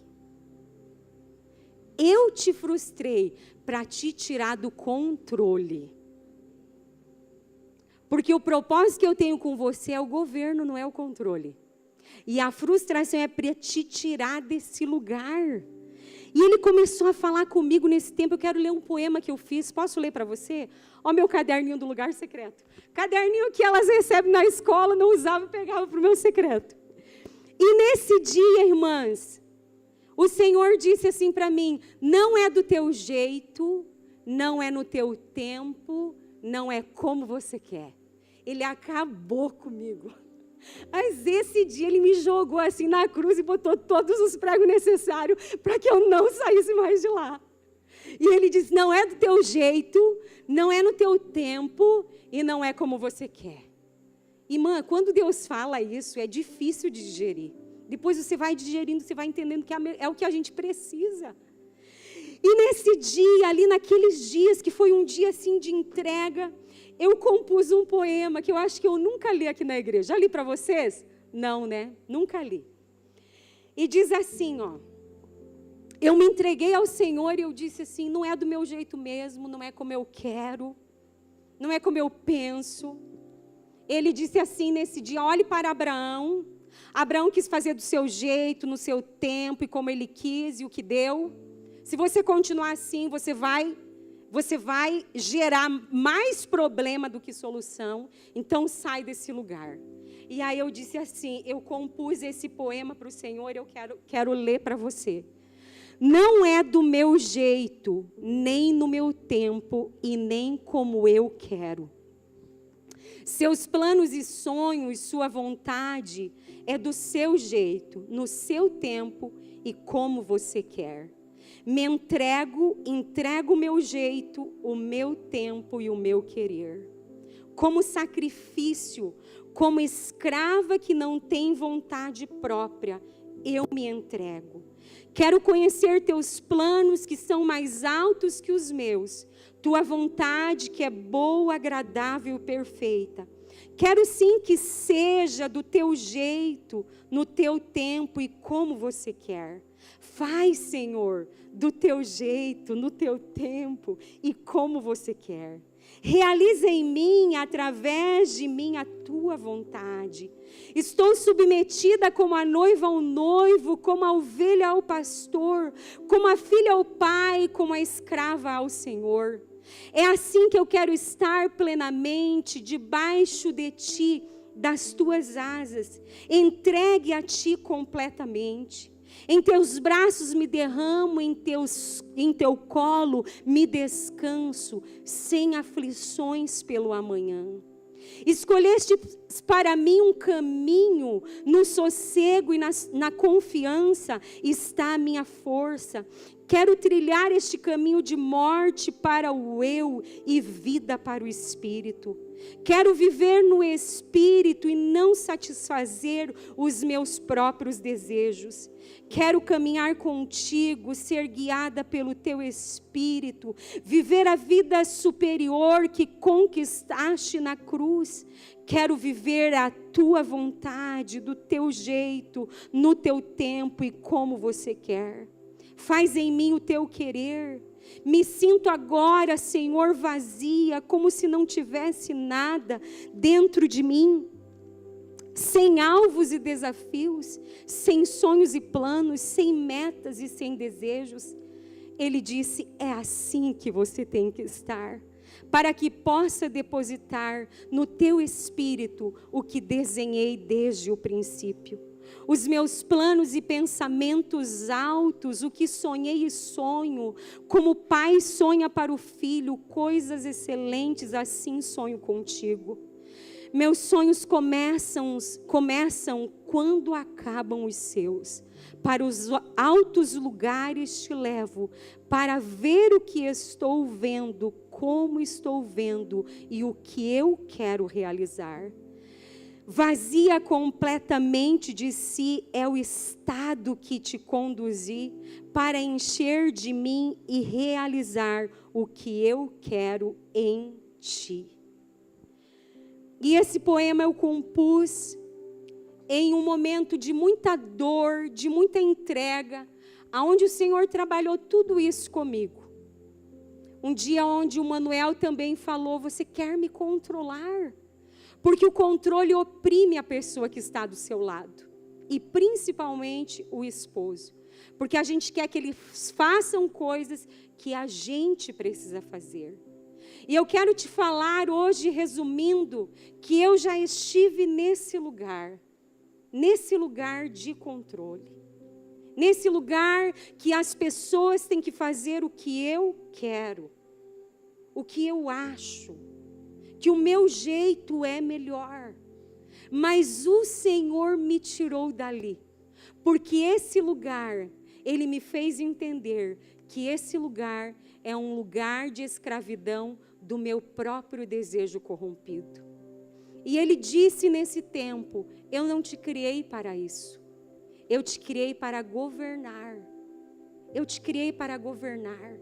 Eu te frustrei para te tirar do controle. Porque o propósito que eu tenho com você é o governo, não é o controle. E a frustração é para te tirar desse lugar. E ele começou a falar comigo nesse tempo. Eu quero ler um poema que eu fiz. Posso ler para você? Ó, meu caderninho do lugar secreto. Caderninho que elas recebem na escola, não usava, pegava para o meu secreto. E nesse dia, irmãs, o Senhor disse assim para mim, não é do teu jeito, não é no teu tempo, não é como você quer. Ele acabou comigo. Mas esse dia ele me jogou assim na cruz e botou todos os pregos necessários para que eu não saísse mais de lá. E ele diz, não é do teu jeito, não é no teu tempo e não é como você quer. Irmã, quando Deus fala isso, é difícil de digerir. Depois você vai digerindo, você vai entendendo que é o que a gente precisa. E nesse dia, ali naqueles dias, que foi um dia assim de entrega, eu compus um poema que eu acho que eu nunca li aqui na igreja. Já li para vocês? Não, né? Nunca li. E diz assim, ó. Eu me entreguei ao Senhor e eu disse assim, não é do meu jeito mesmo, não é como eu quero, não é como eu penso. Ele disse assim nesse dia, olhe para Abraão. Abraão quis fazer do seu jeito, no seu tempo e como ele quis e o que deu. Se você continuar assim, você vai gerar mais problema do que solução. Então sai desse lugar. E aí eu disse assim, eu compus esse poema para o Senhor, eu quero ler para você. Não é do meu jeito, nem no meu tempo e nem como eu quero. Seus planos e sonhos, sua vontade é do seu jeito, no seu tempo e como você quer. Me entrego o meu jeito, o meu tempo e o meu querer. Como sacrifício, como escrava que não tem vontade própria, eu me entrego. Quero conhecer teus planos que são mais altos que os meus. Tua vontade que é boa, agradável e perfeita. Quero sim que seja do teu jeito, no teu tempo e como você quer. Faz, Senhor, do teu jeito, no teu tempo e como você quer. Realiza em mim, através de mim, a tua vontade. Estou submetida como a noiva ao noivo, como a ovelha ao pastor, como a filha ao pai, como a escrava ao Senhor. É assim que eu quero estar plenamente debaixo de ti, das tuas asas, entregue a ti completamente. Em teus braços me derramo, em teu colo me descanso, sem aflições pelo amanhã. Escolheste para mim um caminho, no sossego e na confiança está a minha força. Quero trilhar este caminho de morte para o eu e vida para o espírito. Quero viver no espírito e não satisfazer os meus próprios desejos. Quero caminhar contigo, ser guiada pelo teu espírito, viver a vida superior que conquistaste na cruz. Quero viver a tua vontade, do teu jeito, no teu tempo e como você quer. Faz em mim o teu querer. Me sinto agora, Senhor, vazia, como se não tivesse nada dentro de mim. Sem alvos e desafios, sem sonhos e planos, sem metas e sem desejos. Ele disse, é assim que você tem que estar, para que possa depositar no teu espírito o que desenhei desde o princípio. Os meus planos e pensamentos altos, o que sonhei e sonho, como o pai sonha para o filho, coisas excelentes, assim sonho contigo. Meus sonhos começam quando acabam os seus. Para os altos lugares te levo, para ver o que estou vendo, como estou vendo e o que eu quero realizar. Vazia completamente de si é o estado que te conduzi para encher de mim e realizar o que eu quero em ti. E esse poema eu compus em um momento de muita dor, de muita entrega, aonde o Senhor trabalhou tudo isso comigo. Um dia onde o Manuel também falou, você quer me controlar? Porque o controle oprime a pessoa que está do seu lado. E principalmente o esposo. Porque a gente quer que eles façam coisas que a gente precisa fazer. E eu quero te falar hoje, resumindo, que eu já estive nesse lugar de controle. Nesse lugar que as pessoas têm que fazer o que eu quero, o que eu acho, que o meu jeito é melhor. Mas o Senhor me tirou dali, porque esse lugar, Ele me fez entender que esse lugar é um lugar de escravidão do meu próprio desejo corrompido. E Ele disse nesse tempo, eu não te criei para isso. Eu te criei para governar. Eu te criei para governar.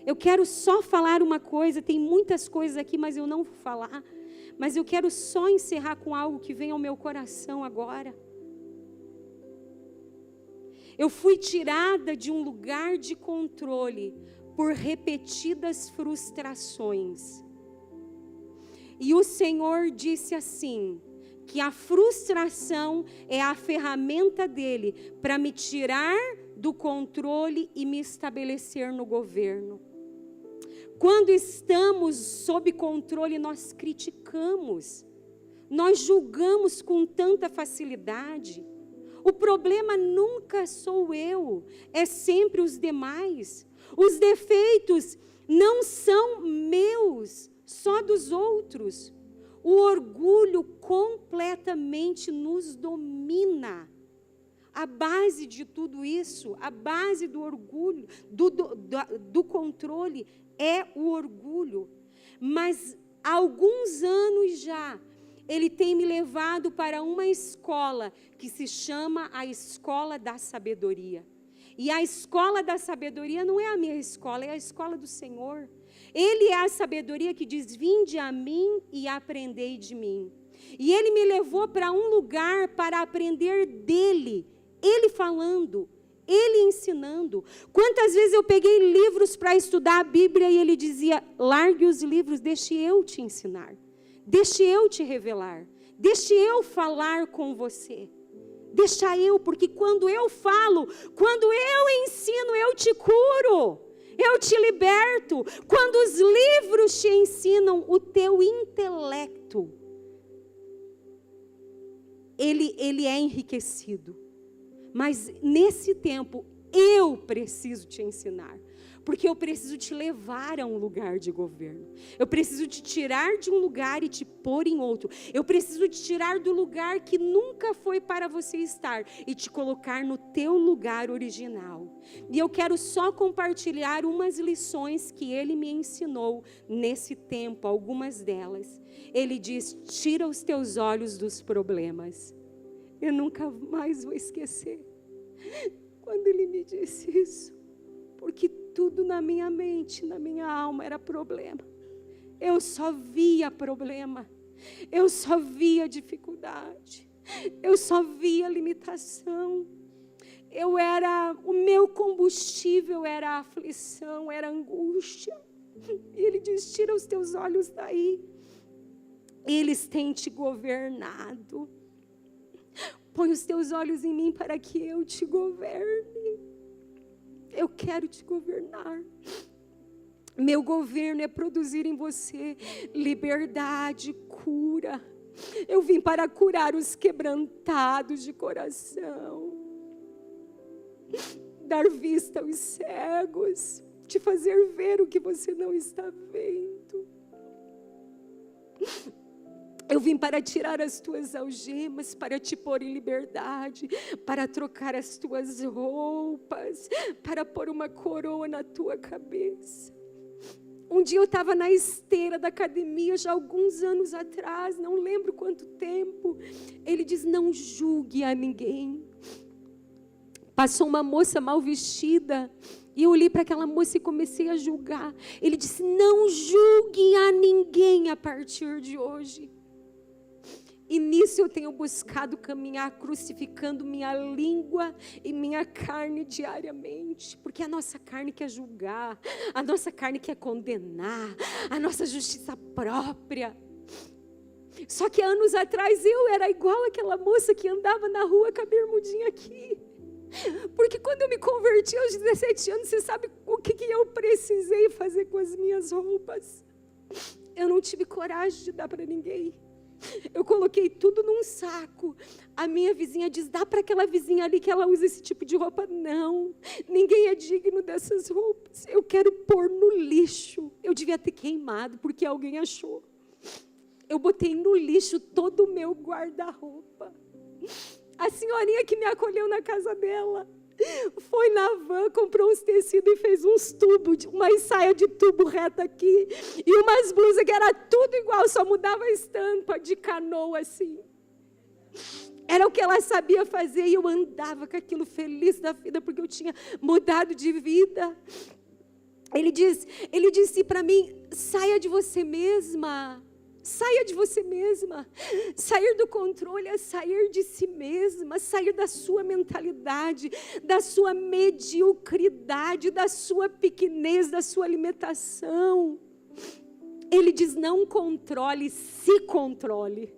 Eu quero só falar uma coisa, tem muitas coisas aqui, mas eu não vou falar. Mas eu quero só encerrar com algo que vem ao meu coração agora. Eu fui tirada de um lugar de controle por repetidas frustrações. E o Senhor disse assim, que a frustração é a ferramenta dele para me tirar do controle e me estabelecer no governo. Quando estamos sob controle, nós criticamos, nós julgamos com tanta facilidade. O problema nunca sou eu, é sempre os demais. Os defeitos não são meus, só dos outros. O orgulho completamente nos domina. A base de tudo isso, a base do orgulho, do controle, é o orgulho. Mas há alguns anos já, Ele tem me levado para uma escola que se chama a Escola da Sabedoria. E a escola da sabedoria não é a minha escola, é a escola do Senhor. Ele é a sabedoria que diz: vinde a mim e aprendei de mim. E Ele me levou para um lugar para aprender dEle. Ele falando, Ele ensinando. Quantas vezes eu peguei livros para estudar a Bíblia e Ele dizia: largue os livros, deixe eu te ensinar. Deixe eu te revelar. Deixe eu falar com você. Deixa eu, porque quando eu falo, quando eu ensino, eu te curo. Eu te liberto. Quando os livros te ensinam, o teu intelecto, ele é enriquecido. Mas nesse tempo, eu preciso te ensinar. Porque eu preciso te levar a um lugar de governo. Eu preciso te tirar de um lugar e te pôr em outro. Eu preciso te tirar do lugar que nunca foi para você estar e te colocar no teu lugar original. E eu quero só compartilhar umas lições que Ele me ensinou nesse tempo, algumas delas. Ele diz: tira os teus olhos dos problemas. Eu nunca mais vou esquecer quando Ele me disse isso. Porque tudo na minha mente, na minha alma era problema. Eu só via problema. Eu só via dificuldade. Eu só via limitação. O meu combustível era a aflição, era a angústia. E Ele diz: tira os teus olhos daí. Eles têm te governado. Põe os teus olhos em mim para que eu te governe. Eu quero te governar. Meu governo é produzir em você liberdade, cura. Eu vim para curar os quebrantados de coração, dar vista aos cegos, te fazer ver o que você não está vendo. Eu vim para tirar as tuas algemas, para te pôr em liberdade, para trocar as tuas roupas, para pôr uma coroa na tua cabeça. Um dia eu estava na esteira da academia, já alguns anos atrás, não lembro quanto tempo. Ele diz: não julgue a ninguém. Passou uma moça mal vestida, e eu olhei para aquela moça e comecei a julgar. Ele disse: não julgue a ninguém a partir de hoje. E nisso eu tenho buscado caminhar, crucificando minha língua e minha carne diariamente. Porque a nossa carne quer julgar, a nossa carne quer condenar, a nossa justiça própria. Só que anos atrás eu era igual aquela moça que andava na rua com a bermudinha aqui. Porque quando eu me converti aos 17 anos, você sabe o que eu precisei fazer com as minhas roupas? Eu não tive coragem de dar para ninguém. Eu coloquei tudo num saco. A minha vizinha diz: dá para aquela vizinha ali que ela usa esse tipo de roupa. Não, ninguém é digno dessas roupas. Eu quero pôr no lixo. Eu devia ter queimado porque alguém achou. Eu botei no lixo todo o meu guarda-roupa. A senhorinha que me acolheu na casa dela foi na van, comprou uns tecidos e fez uns tubos, uma saia de tubo reta aqui, e umas blusas que era tudo igual, só mudava a estampa de canoa assim. Era o que ela sabia fazer, e eu andava com aquilo feliz da vida, porque eu tinha mudado de vida. Ele disse para mim: saia de você mesma. Saia de você mesma. Sair do controle é sair de si mesma, sair da sua mentalidade, da sua mediocridade, da sua pequenez, da sua limitação. Ele diz: não controle, se controle.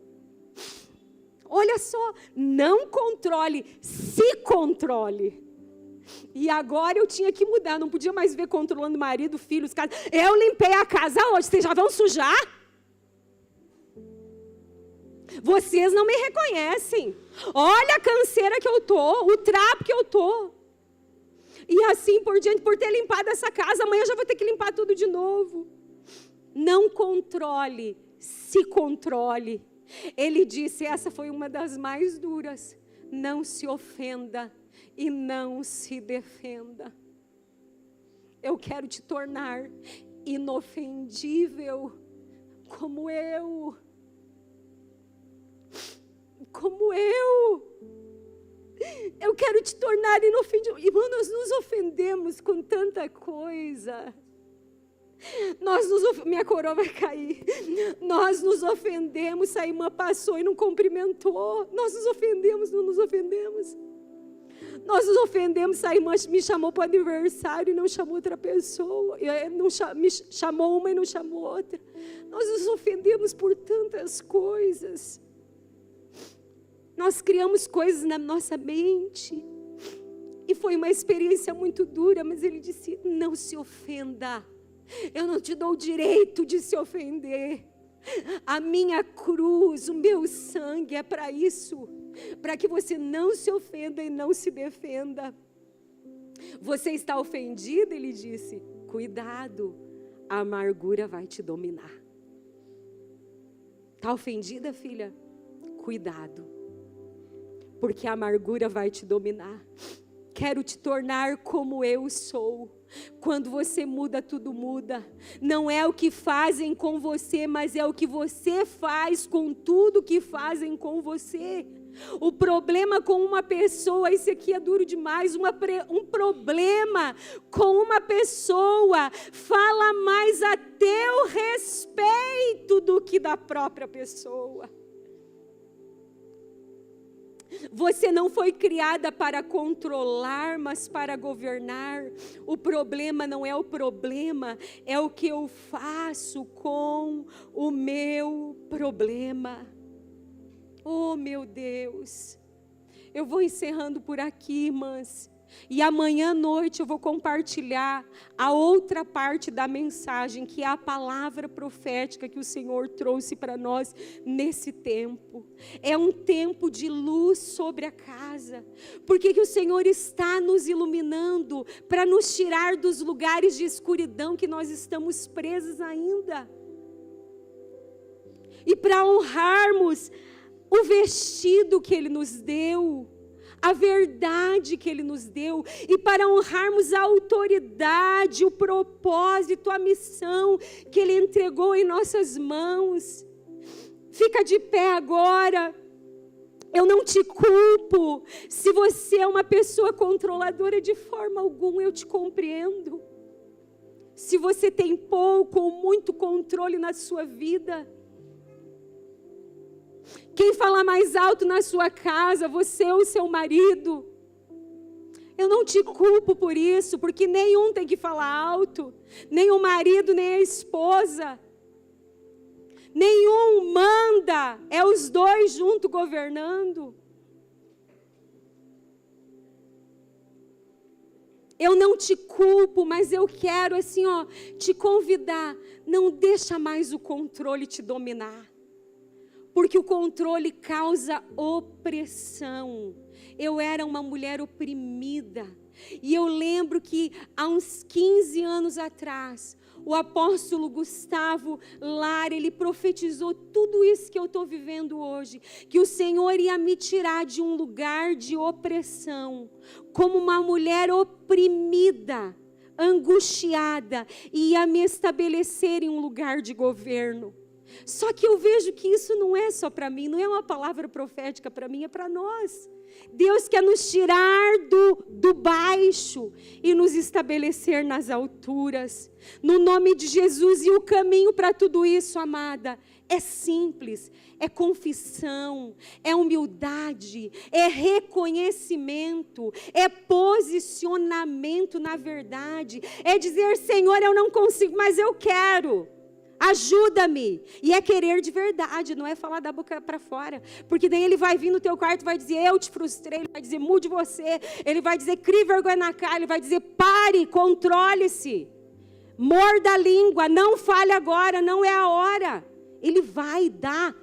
Olha só, não controle, se controle. E agora eu tinha que mudar, não podia mais ver controlando marido, filhos, casa. Eu limpei a casa hoje, vocês já vão sujar? Vocês não me reconhecem. Olha a canseira que eu tô, o trapo que eu tô. E assim por diante, por ter limpado essa casa, amanhã eu já vou ter que limpar tudo de novo. Não controle, se controle. Ele disse, essa foi uma das mais duras: não se ofenda e não se defenda. Eu quero te tornar inofendível como eu. Como eu. Eu quero te tornar inofendido. Irmão, nós nos ofendemos com tanta coisa. Minha coroa vai cair. Nós nos ofendemos, a irmã passou e não cumprimentou. Nós nos ofendemos, não nos ofendemos. Nós nos ofendemos, a irmã me chamou para o aniversário e não chamou outra pessoa. Me chamou uma e não chamou outra. Nós nos ofendemos por tantas coisas. Nós criamos coisas na nossa mente. E foi uma experiência muito dura, mas ele disse, não se ofenda. Eu não te dou o direito de se ofender. A minha cruz, o meu sangue é para isso. Para que você não se ofenda e não se defenda. Você está ofendido? Ele disse, cuidado, a amargura vai te dominar. Está ofendida, filha? Cuidado, porque a amargura vai te dominar. Quero te tornar como eu sou. Quando você muda, tudo muda. Não é o que fazem com você, mas é o que você faz com tudo que fazem com você. O problema com uma pessoa, isso aqui é duro demais, um problema com uma pessoa fala mais a teu respeito do que da própria pessoa. Você não foi criada para controlar, mas para governar. O problema não é o problema, é o que eu faço com o meu problema. Oh, meu Deus. Eu vou encerrando por aqui, irmãs. E amanhã à noite eu vou compartilhar a outra parte da mensagem, que é a palavra profética que o Senhor trouxe para nós nesse tempo. É um tempo de luz sobre a casa. Porque que o Senhor está nos iluminando para nos tirar dos lugares de escuridão que nós estamos presos ainda. E para honrarmos o vestido que Ele nos deu, a verdade que Ele nos deu, e para honrarmos a autoridade, o propósito, a missão que Ele entregou em nossas mãos. Fica de pé agora. Eu não te culpo. Se você é uma pessoa controladora, de forma alguma eu te compreendo. Se você tem pouco ou muito controle na sua vida, quem fala mais alto na sua casa, você ou seu marido, eu não te culpo por isso, porque nenhum tem que falar alto, nem o marido, nem a esposa, nenhum manda, é os dois juntos governando. Eu não te culpo, mas eu quero assim, te convidar, não deixa mais o controle te dominar. Porque o controle causa opressão. Eu era uma mulher oprimida. E eu lembro que há uns 15 anos atrás, o apóstolo Gustavo Lara, ele profetizou tudo isso que eu estou vivendo hoje. Que o Senhor ia me tirar de um lugar de opressão. Como uma mulher oprimida, angustiada. E ia me estabelecer em um lugar de governo. Só que eu vejo que isso não é só para mim, não é uma palavra profética para mim, é para nós. Deus quer nos tirar do baixo e nos estabelecer nas alturas. No nome de Jesus, e o caminho para tudo isso, amada, é simples, é confissão, é humildade, é reconhecimento, é posicionamento na verdade, é dizer, Senhor, eu não consigo, mas eu quero. Ajuda-me. E é querer de verdade, não é falar da boca para fora. Porque daí ele vai vir no teu quarto e vai dizer, eu te frustrei. Ele vai dizer, mude você. Ele vai dizer, crie vergonha na cara. Ele vai dizer, pare, controle-se. Morda a língua, não fale agora, não é a hora. Ele vai dar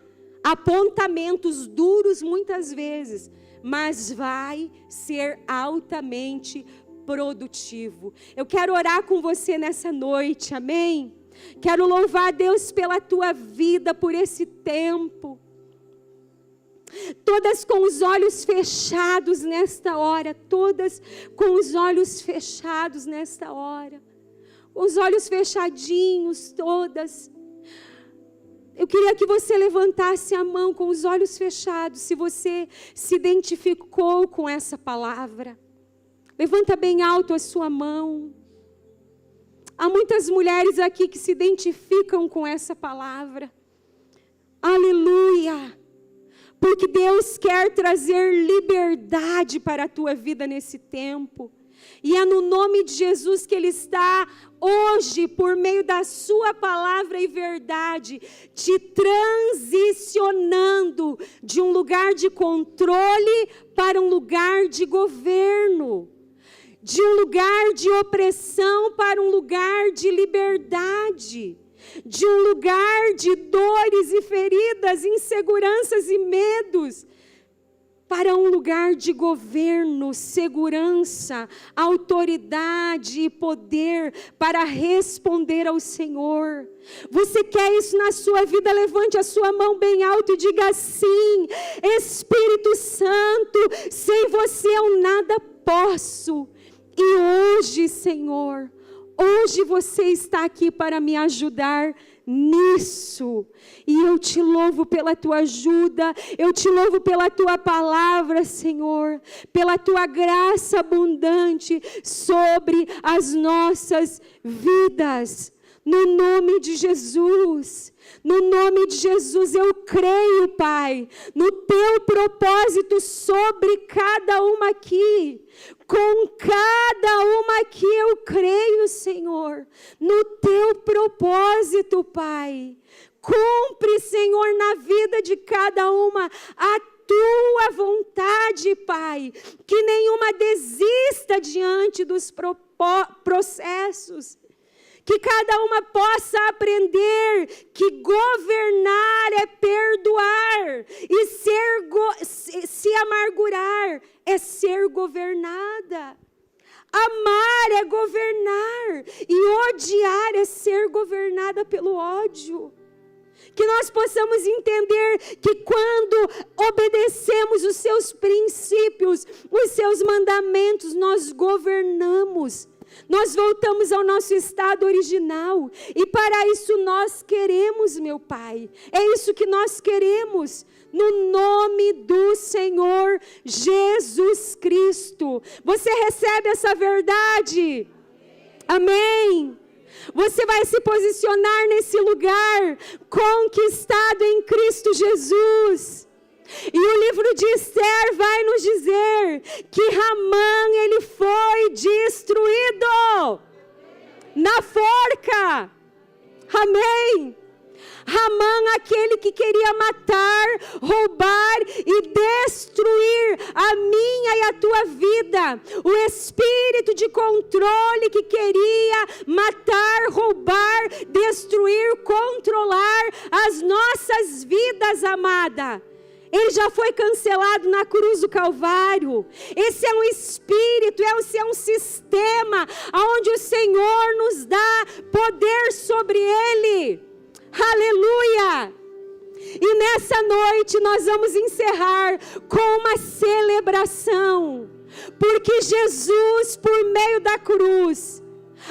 apontamentos duros muitas vezes, mas vai ser altamente produtivo. Eu quero orar com você nessa noite, amém? Quero louvar a Deus pela tua vida, por esse tempo. Todas com os olhos fechados nesta hora, todas com os olhos fechados nesta hora. Com os olhos fechadinhos, todas. Eu queria que você levantasse a mão com os olhos fechados, se você se identificou com essa palavra. Levanta bem alto a sua mão. Há muitas mulheres aqui que se identificam com essa palavra. Aleluia! Porque Deus quer trazer liberdade para a tua vida nesse tempo. E é no nome de Jesus que Ele está hoje, por meio da sua palavra e verdade, te transicionando de um lugar de controle para um lugar de governo. De um lugar de opressão para um lugar de liberdade. De um lugar de dores e feridas, inseguranças e medos, para um lugar de governo, segurança, autoridade e poder para responder ao Senhor. Você quer isso na sua vida? Levante a sua mão bem alto e diga sim: Espírito Santo, sem você eu nada posso. E hoje, Senhor, hoje você está aqui para me ajudar nisso. E eu te louvo pela tua ajuda, eu te louvo pela tua palavra, Senhor, pela tua graça abundante sobre as nossas vidas. No nome de Jesus, no nome de Jesus, eu creio, Pai, no teu propósito sobre cada uma aqui. Com cada uma aqui eu creio, Senhor, no teu propósito, Pai. Cumpre, Senhor, na vida de cada uma a tua vontade, Pai. Que nenhuma desista diante dos processos. Que cada uma possa aprender que governar é perdoar e se amargurar é ser governada. Amar é governar e odiar é ser governada pelo ódio. Que nós possamos entender que quando obedecemos os seus princípios, os seus mandamentos, nós governamos. Nós voltamos ao nosso estado original. E para isso nós queremos, meu Pai. É isso que nós queremos. No nome do Senhor Jesus Cristo. Você recebe essa verdade? Amém. Você vai se posicionar nesse lugar conquistado em Cristo Jesus. E o livro de Esther vai nos dizer que Ramã, ele foi destruído na forca. Amém. Ramã, aquele que queria matar, roubar e destruir a minha e a tua vida. O espírito de controle que queria matar, roubar, destruir, controlar as nossas vidas, amada. Ele já foi cancelado na cruz do Calvário. Esse é um espírito, esse é um sistema onde o Senhor nos dá poder sobre ele. Aleluia! E nessa noite nós vamos encerrar com uma celebração. Porque Jesus, por meio da cruz,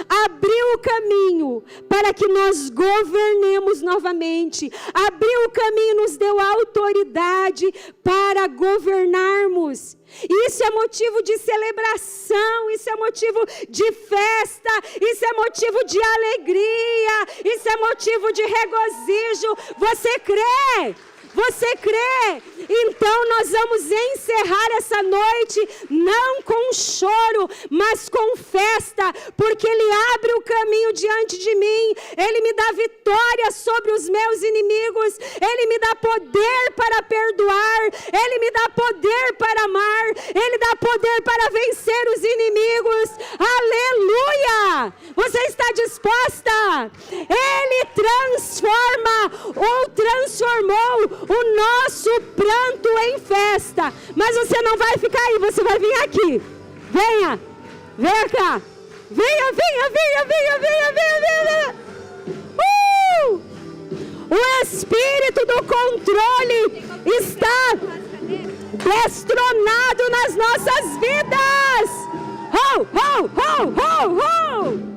abriu o caminho para que nós governemos novamente. Abriu o caminho, nos deu autoridade para governarmos. Isso é motivo de celebração, isso é motivo de festa, isso é motivo de alegria, isso é motivo de regozijo. Você crê? Você crê? Então nós vamos encerrar essa noite não com choro, mas com festa, porque Ele abre o caminho diante de mim, Ele me dá vitória sobre os meus inimigos, Ele me dá poder para perdoar, Ele me dá poder para amar, Ele dá poder para vencer os inimigos. Aleluia! Você está disposta? Ele transforma ou transformou o nosso pranto em festa. Mas você não vai ficar aí, você vai vir aqui. Venha, venha cá. Venha, venha, venha, venha, venha, venha, venha. O espírito do controle está destronado nas nossas vidas. Ho, ho, ho, ho, ho.